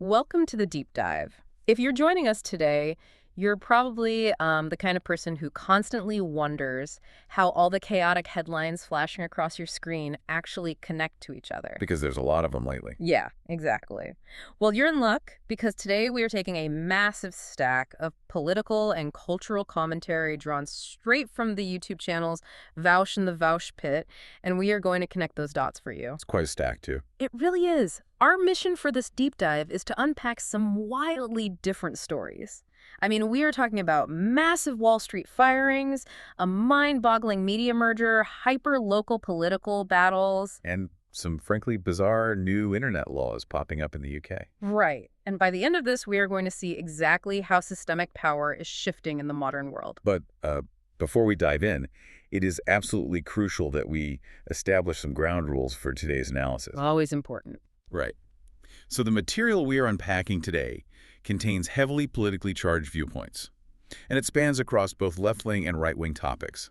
Welcome to the deep dive. If you're joining us today, you're probably the kind of person who constantly wonders how all the chaotic headlines flashing across your screen actually connect to each other. Because there's a lot of them lately. Yeah, exactly. Well, you're in luck because today we are taking a massive stack of political and cultural commentary drawn straight from the YouTube channels Vaush and the Vaush Pit, and we are going to connect those dots for you. It's quite a stack, too. It really is. Our mission for this deep dive is to unpack some wildly different stories. I mean, we are talking about massive Wall Street firings, a mind-boggling media merger, hyper-local political battles. And some frankly bizarre new internet laws popping up in the UK. Right. And by the end of this, we are going to see exactly how systemic power is shifting in the modern world. But before we dive in, it is absolutely crucial that we establish some ground rules for today's analysis. Always important. Right. So the material we are unpacking today contains heavily politically charged viewpoints, and it spans across both left-wing and right-wing topics.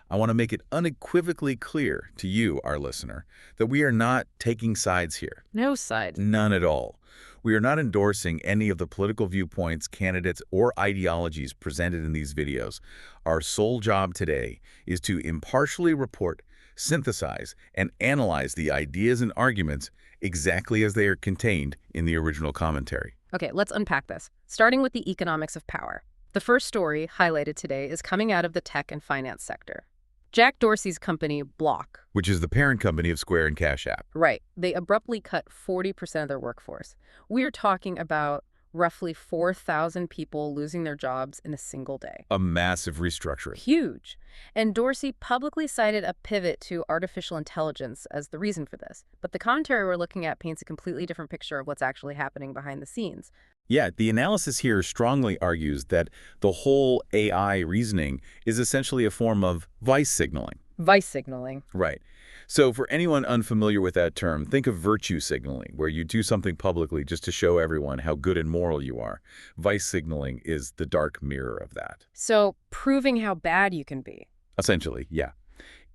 I want to make it unequivocally clear to you, our listener, that we are not taking sides here. No sides. None at all. We are not endorsing any of the political viewpoints, candidates, or ideologies presented in these videos. Our sole job today is to impartially report, synthesize, and analyze the ideas and arguments exactly as they are contained in the original commentary. Okay, let's unpack this, starting with the economics of power. The first story highlighted today is coming out of the tech and finance sector. Jack Dorsey's company, Block. Which is the parent company of Square and Cash App. Right. They abruptly cut 40% of their workforce. We are talking about roughly 4,000 people losing their jobs in a single day. A massive restructuring. Huge. And Dorsey publicly cited a pivot to artificial intelligence as the reason for this. But the commentary we're looking at paints a completely different picture of what's actually happening behind the scenes. Yeah, the analysis here strongly argues that the whole AI reasoning is essentially a form of vice signaling. Vice signaling. Right. So for anyone unfamiliar with that term, think of virtue signaling, where you do something publicly just to show everyone how good and moral you are. Vice signaling is the dark mirror of that. So proving how bad you can be. Essentially, yeah.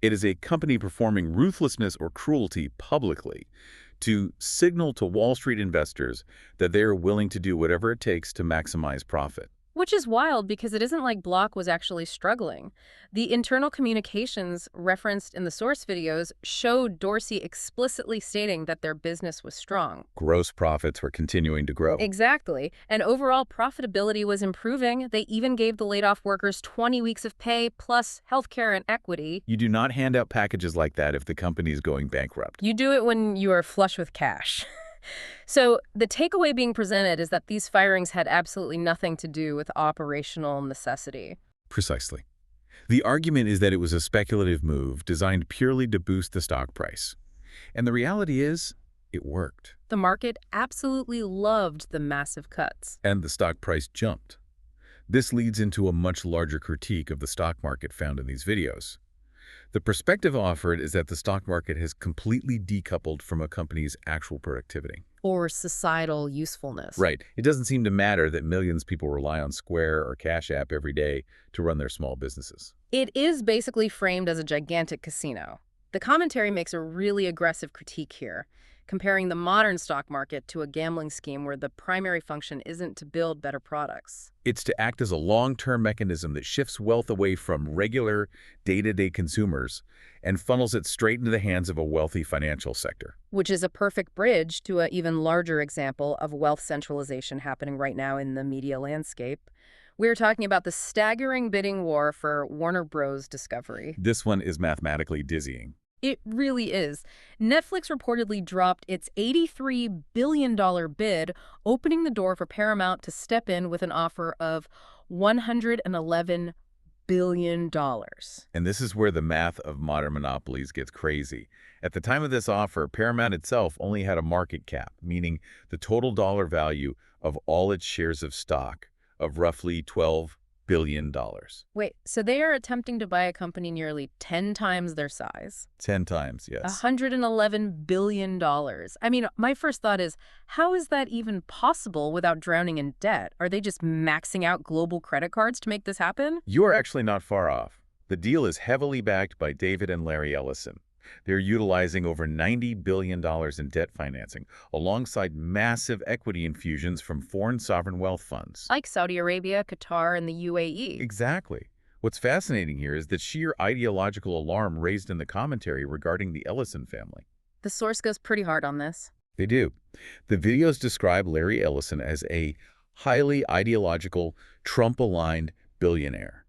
It is a company performing ruthlessness or cruelty publicly to signal to Wall Street investors that they are willing to do whatever it takes to maximize profit. Which is wild because it isn't like Block was actually struggling. The internal communications referenced in the source videos showed Dorsey explicitly stating that their business was strong. Gross profits were continuing to grow. Exactly. And overall profitability was improving. They even gave the laid-off workers 20 weeks of pay plus healthcare and equity. You do not hand out packages like that if the company is going bankrupt. You do it when you are flush with cash. So the takeaway being presented is that these firings had absolutely nothing to do with operational necessity. Precisely. The argument is that it was a speculative move designed purely to boost the stock price. And the reality is, it worked. The market absolutely loved the massive cuts. And the stock price jumped. This leads into a much larger critique of the stock market found in these videos. The perspective offered is that the stock market has completely decoupled from a company's actual productivity. Or societal usefulness. Right. It doesn't seem to matter that millions of people rely on Square or Cash App every day to run their small businesses. It is basically framed as a gigantic casino. The commentary makes a really aggressive critique here, comparing the modern stock market to a gambling scheme where the primary function isn't to build better products. It's to act as a long-term mechanism that shifts wealth away from regular, day-to-day consumers and funnels it straight into the hands of a wealthy financial sector. Which is a perfect bridge to an even larger example of wealth centralization happening right now in the media landscape. We're talking about the staggering bidding war for Warner Bros. Discovery. This one is mathematically dizzying. It really is. Netflix reportedly dropped its $83 billion bid, opening the door for Paramount to step in with an offer of $111 billion. And this is where the math of modern monopolies gets crazy. At the time of this offer, Paramount itself only had a market cap, meaning the total dollar value of all its shares of stock of roughly $12 billion. Wait, so they are attempting to buy a company nearly 10 times their size? 10 times, yes. $111 billion. I mean, my first thought is, how is that even possible without drowning in debt? Are they just maxing out global credit cards to make this happen? You are actually not far off. The deal is heavily backed by David and Larry Ellison, They're utilizing over $90 billion in debt financing, alongside massive equity infusions from foreign sovereign wealth funds. Like Saudi Arabia, Qatar, and the UAE. Exactly. What's fascinating here is the sheer ideological alarm raised in the commentary regarding the Ellison family. The source goes pretty hard on this. They do. The videos describe Larry Ellison as a highly ideological, Trump-aligned billionaire.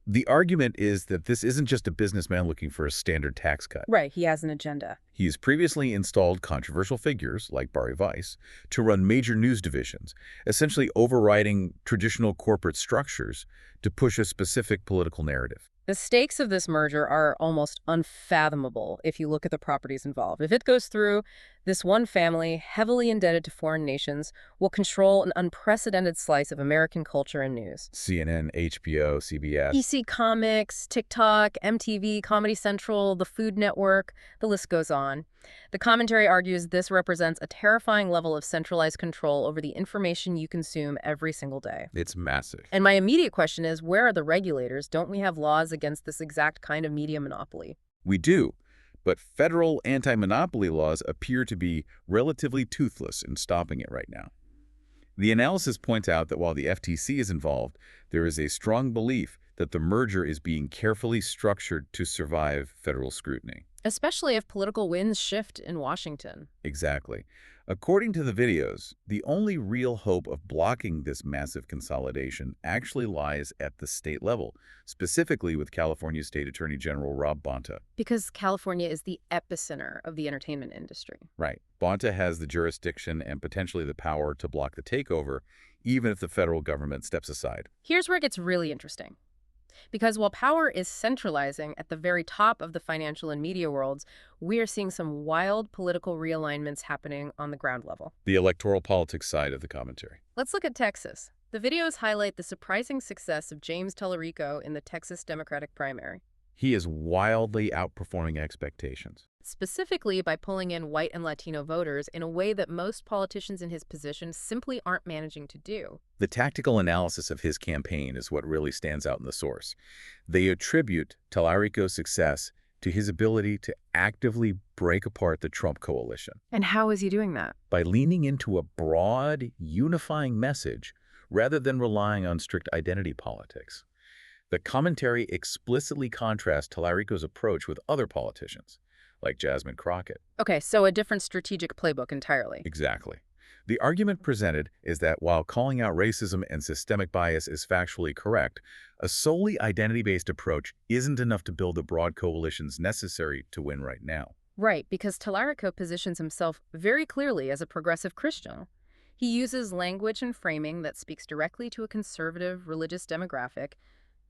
The argument is that this isn't just a businessman looking for a standard tax cut. Right, he has an agenda. He's previously installed controversial figures, like Barry Weiss, to run major news divisions, essentially overriding traditional corporate structures to push a specific political narrative. The stakes of this merger are almost unfathomable if you look at the properties involved. If it goes through, this one family, heavily indebted to foreign nations, will control an unprecedented slice of American culture and news. CNN, HBO, CBS. EC Comics, TikTok, MTV, Comedy Central, the Food Network, the list goes on. The commentary argues this represents a terrifying level of centralized control over the information you consume every single day. It's massive. And my immediate question is, where are the regulators? Don't we have laws against this exact kind of media monopoly? We do, but federal anti-monopoly laws appear to be relatively toothless in stopping it right now. The analysis points out that while the FTC is involved, there is a strong belief that the merger is being carefully structured to survive federal scrutiny. Especially if political winds shift in Washington. Exactly. According to the videos, the only real hope of blocking this massive consolidation actually lies at the state level, specifically with California State Attorney General Rob Bonta. Because California is the epicenter of the entertainment industry. Right. Bonta has the jurisdiction and potentially the power to block the takeover, even if the federal government steps aside. Here's where it gets really interesting. Because while power is centralizing at the very top of the financial and media worlds, we are seeing some wild political realignments happening on the ground level. The electoral politics side of the commentary. Let's look at Texas. The videos highlight the surprising success of James Tallarico in the Texas Democratic primary. He is wildly outperforming expectations. Specifically by pulling in white and Latino voters in a way that most politicians in his position simply aren't managing to do. The tactical analysis of his campaign is what really stands out in the source. They attribute Tallarico's success to his ability to actively break apart the Trump coalition. And how is he doing that? By leaning into a broad, unifying message rather than relying on strict identity politics. The commentary explicitly contrasts Tallarico's approach with other politicians, like Jasmine Crockett. Okay, so a different strategic playbook entirely. Exactly. The argument presented is that while calling out racism and systemic bias is factually correct, a solely identity-based approach isn't enough to build the broad coalitions necessary to win right now. Right, because Tallarico positions himself very clearly as a progressive Christian. He uses language and framing that speaks directly to a conservative religious demographic,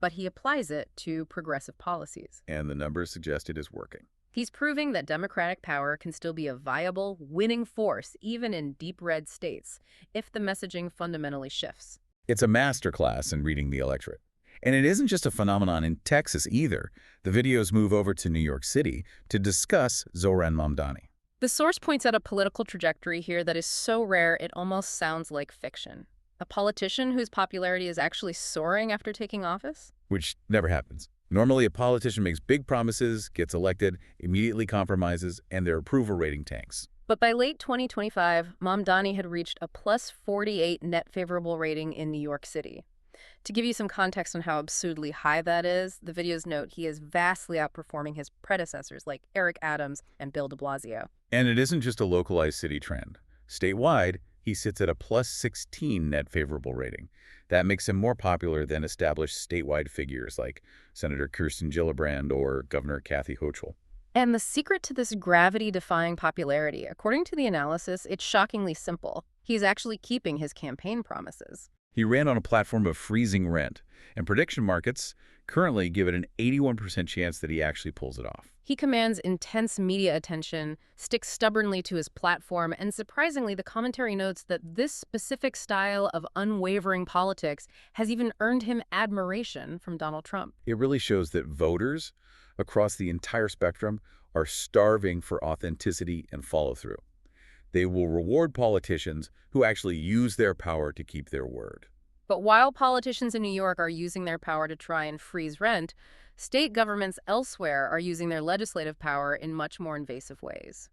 but he applies it to progressive policies. And the numbers suggest it is working. He's proving that Democratic power can still be a viable, winning force, even in deep red states, if the messaging fundamentally shifts. It's a masterclass in reading the electorate. And it isn't just a phenomenon in Texas either. The videos move over to New York City to discuss Zohran Mamdani. The source points out a political trajectory here that is so rare it almost sounds like fiction. A politician whose popularity is actually soaring after taking office? Which never happens. Normally, a politician makes big promises, gets elected, immediately compromises, and their approval rating tanks. But by late 2025, Mamdani had reached a plus 48 net favorable rating in New York City. To give you some context on how absurdly high that is, the videos note he is vastly outperforming his predecessors like Eric Adams and Bill de Blasio. And it isn't just a localized city trend. Statewide, he sits at a plus 16 net favorable rating. That makes him more popular than established statewide figures like Senator Kirsten Gillibrand or Governor Kathy Hochul. And the secret to this gravity-defying popularity, according to the analysis, it's shockingly simple. He's actually keeping his campaign promises. He ran on a platform of freezing rent, and prediction markets currently give it an 81% chance that he actually pulls it off. He commands intense media attention, sticks stubbornly to his platform, and surprisingly, the commentary notes that this specific style of unwavering politics has even earned him admiration from Donald Trump. It really shows that voters across the entire spectrum are starving for authenticity and follow-through. They will reward politicians who actually use their power to keep their word. But while politicians in New York are using their power to try and freeze rent, state governments elsewhere are using their legislative power in much more invasive ways.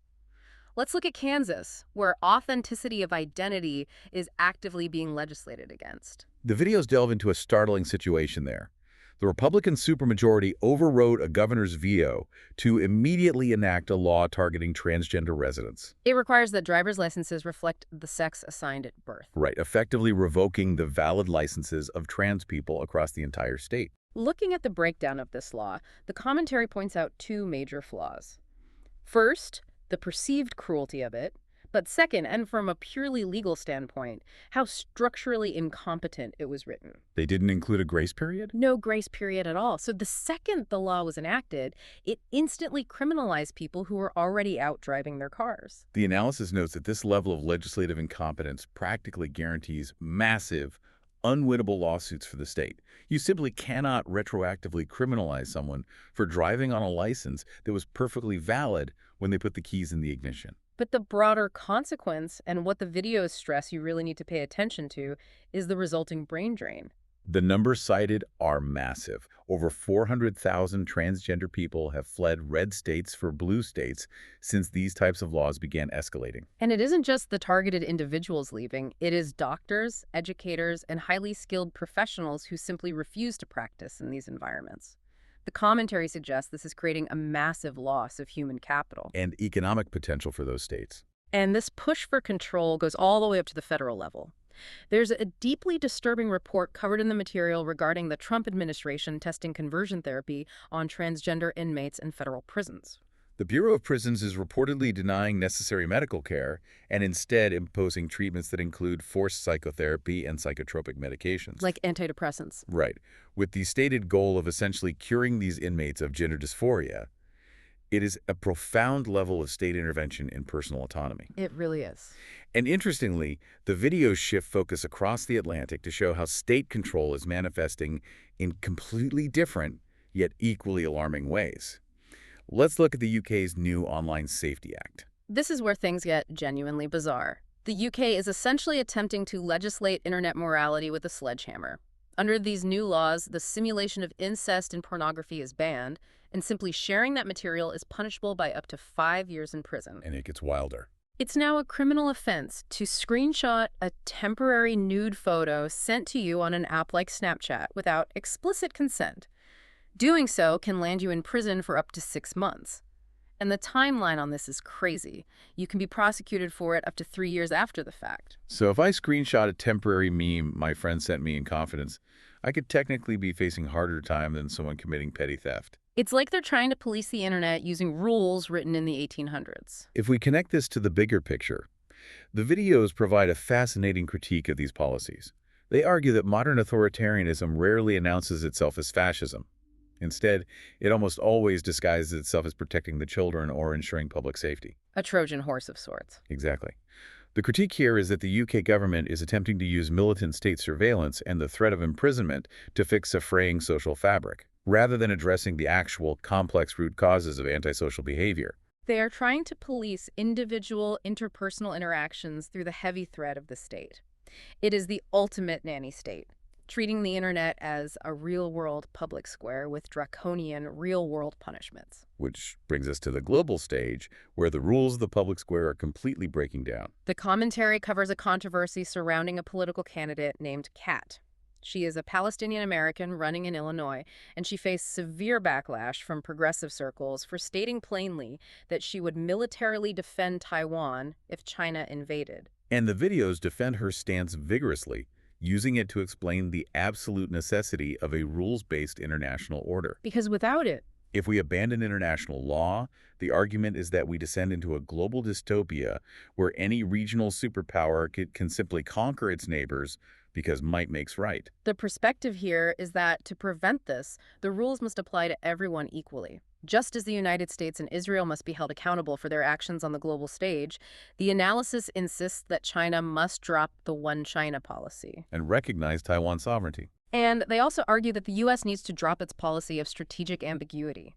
Let's look at Kansas, where authenticity of identity is actively being legislated against. The videos delve into a startling situation there. The Republican supermajority overrode a governor's veto to immediately enact a law targeting transgender residents. It requires that driver's licenses reflect the sex assigned at birth. Right, effectively revoking the valid licenses of trans people across the entire state. Looking at the breakdown of this law, the commentary points out two major flaws. First, the perceived cruelty of it, but second, and from a purely legal standpoint, how structurally incompetent it was written. They didn't include a grace period? No grace period at all. So the second the law was enacted, it instantly criminalized people who were already out driving their cars. The analysis notes that this level of legislative incompetence practically guarantees massive, unwinnable lawsuits for the state. You simply cannot retroactively criminalize someone for driving on a license that was perfectly valid when they put the keys in the ignition. But the broader consequence, and what the videos stress you really need to pay attention to, is the resulting brain drain. The numbers cited are massive. Over 400,000 transgender people have fled red states for blue states since these types of laws began escalating. And it isn't just the targeted individuals leaving. It is doctors, educators, and highly skilled professionals who simply refuse to practice in these environments. The commentary suggests this is creating a massive loss of human capital. And economic potential for those states. And this push for control goes all the way up to the federal level. There's a deeply disturbing report covered in the material regarding the Trump administration testing conversion therapy on transgender inmates in federal prisons. The Bureau of Prisons is reportedly denying necessary medical care and instead imposing treatments that include forced psychotherapy and psychotropic medications. Like antidepressants. Right, with the stated goal of essentially curing these inmates of gender dysphoria. It is a profound level of state intervention in personal autonomy. It really is. And interestingly, the videos shift focus across the Atlantic to show how state control is manifesting in completely different, yet equally alarming ways. Let's look at the UK's new Online Safety Act. This is where things get genuinely bizarre. The UK is essentially attempting to legislate internet morality with a sledgehammer. Under these new laws, the simulation of incest and pornography is banned, and simply sharing that material is punishable by up to 5 years in prison. And it gets wilder. It's now a criminal offense to screenshot a temporary nude photo sent to you on an app like Snapchat without explicit consent. Doing so can land you in prison for up to 6 months. And the timeline on this is crazy. You can be prosecuted for it up to 3 years after the fact. So if I screenshot a temporary meme my friend sent me in confidence, I could technically be facing harder time than someone committing petty theft. It's like they're trying to police the internet using rules written in the 1800s. If we connect this to the bigger picture, the videos provide a fascinating critique of these policies. They argue that modern authoritarianism rarely announces itself as fascism. Instead, it almost always disguises itself as protecting the children or ensuring public safety. A Trojan horse of sorts. Exactly. The critique here is that the UK government is attempting to use militant state surveillance and the threat of imprisonment to fix a fraying social fabric, rather than addressing the actual complex root causes of antisocial behavior. They are trying to police individual interpersonal interactions through the heavy threat of the state. It is the ultimate nanny state, treating the internet as a real-world public square with draconian real-world punishments. Which brings us to the global stage, where the rules of the public square are completely breaking down. The commentary covers a controversy surrounding a political candidate named Kat. She is a Palestinian-American running in Illinois, and she faced severe backlash from progressive circles for stating plainly that she would militarily defend Taiwan if China invaded. And the videos defend her stance vigorously, using it to explain the absolute necessity of a rules-based international order. Because without it, if we abandon international law, the argument is that we descend into a global dystopia where any regional superpower can simply conquer its neighbors because might makes right. The perspective here is that to prevent this, the rules must apply to everyone equally. Just as the United States and Israel must be held accountable for their actions on the global stage, the analysis insists that China must drop the One China policy. And recognize Taiwan's sovereignty. And they also argue that the U.S. needs to drop its policy of strategic ambiguity.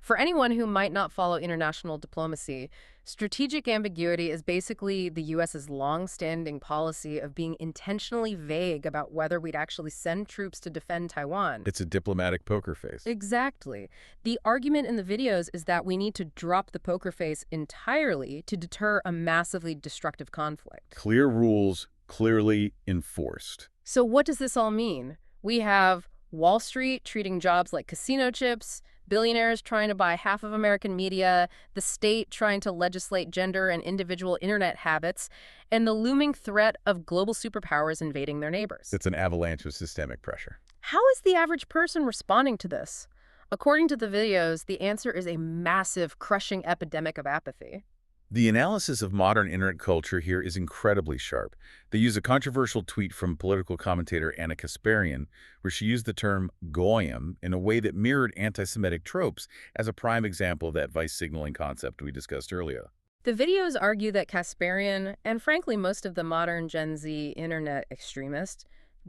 For anyone who might not follow international diplomacy, strategic ambiguity is basically the U.S.'s long-standing policy of being intentionally vague about whether we'd actually send troops to defend Taiwan. It's a diplomatic poker face. Exactly. The argument in the videos is that we need to drop the poker face entirely to deter a massively destructive conflict. Clear rules, clearly enforced. So what does this all mean? We have Wall Street treating jobs like casino chips, billionaires trying to buy half of American media, the state trying to legislate gender and individual internet habits, and the looming threat of global superpowers invading their neighbors. It's an avalanche of systemic pressure. How is the average person responding to this? According to the videos, the answer is a massive, crushing epidemic of apathy. The analysis of modern internet culture here is incredibly sharp. They use a controversial tweet from political commentator Anna Kasparian, where she used the term goyim in a way that mirrored anti-Semitic tropes as a prime example of that vice signaling concept we discussed earlier. The videos argue that Kasparian, and frankly most of the modern Gen Z internet extremists,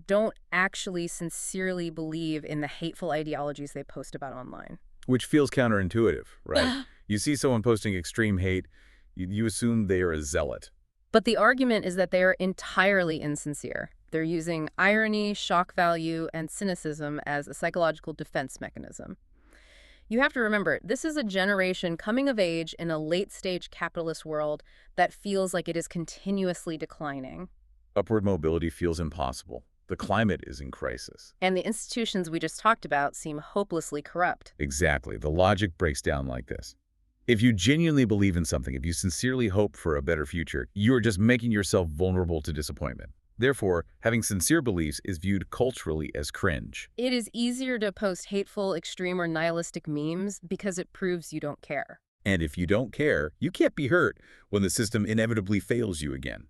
don't actually sincerely believe in the hateful ideologies they post about online. Which feels counterintuitive, right? You see someone posting extreme hate, you assume they are a zealot. But the argument is that they are entirely insincere. They're using irony, shock value, and cynicism as a psychological defense mechanism. You have to remember, this is a generation coming of age in a late-stage capitalist world that feels like it is continuously declining. Upward mobility feels impossible. The climate is in crisis. And the institutions we just talked about seem hopelessly corrupt. Exactly. The logic breaks down like this. If you genuinely believe in something, if you sincerely hope for a better future, you're just making yourself vulnerable to disappointment. Therefore, having sincere beliefs is viewed culturally as cringe. It is easier to post hateful, extreme, or nihilistic memes because it proves you don't care. And if you don't care, you can't be hurt when the system inevitably fails you again.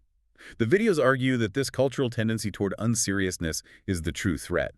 The videos argue that this cultural tendency toward unseriousness is the true threat.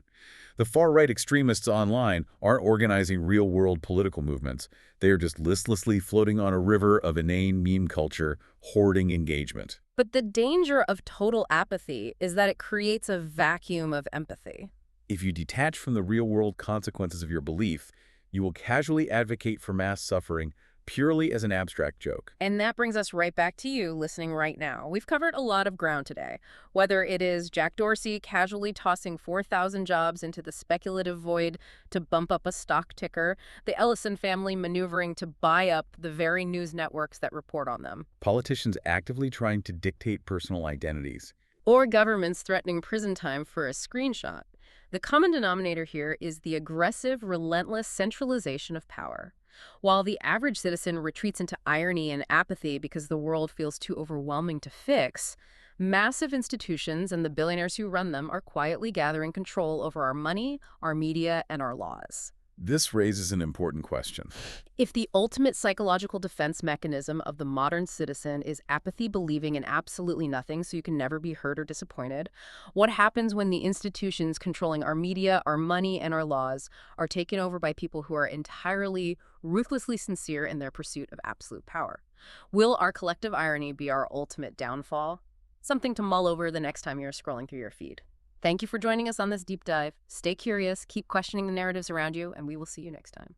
The far-right extremists online aren't organizing real-world political movements. They are just listlessly floating on a river of inane meme culture, hoarding engagement. But the danger of total apathy is that it creates a vacuum of empathy. If you detach from the real-world consequences of your belief, you will casually advocate for mass suffering purely as an abstract joke. And that brings us right back to you listening right now. We've covered a lot of ground today, whether it is Jack Dorsey casually tossing 4,000 jobs into the speculative void to bump up a stock ticker, the Ellison family maneuvering to buy up the very news networks that report on them, Politicians actively trying to dictate personal identities, or governments threatening prison time for a screenshot. The common denominator here is the aggressive, relentless centralization of power. While the average citizen retreats into irony and apathy because the world feels too overwhelming to fix, massive institutions and the billionaires who run them are quietly gathering control over our money, our media, and our laws. This raises an important question. If the ultimate psychological defense mechanism of the modern citizen is apathy, believing in absolutely nothing so you can never be hurt or disappointed, what happens when the institutions controlling our media, our money, and our laws are taken over by people who are entirely, ruthlessly sincere in their pursuit of absolute power? Will our collective irony be our ultimate downfall? Something to mull over the next time you're scrolling through your feed. Thank you for joining us on this deep dive. Stay curious, keep questioning the narratives around you, and we will see you next time.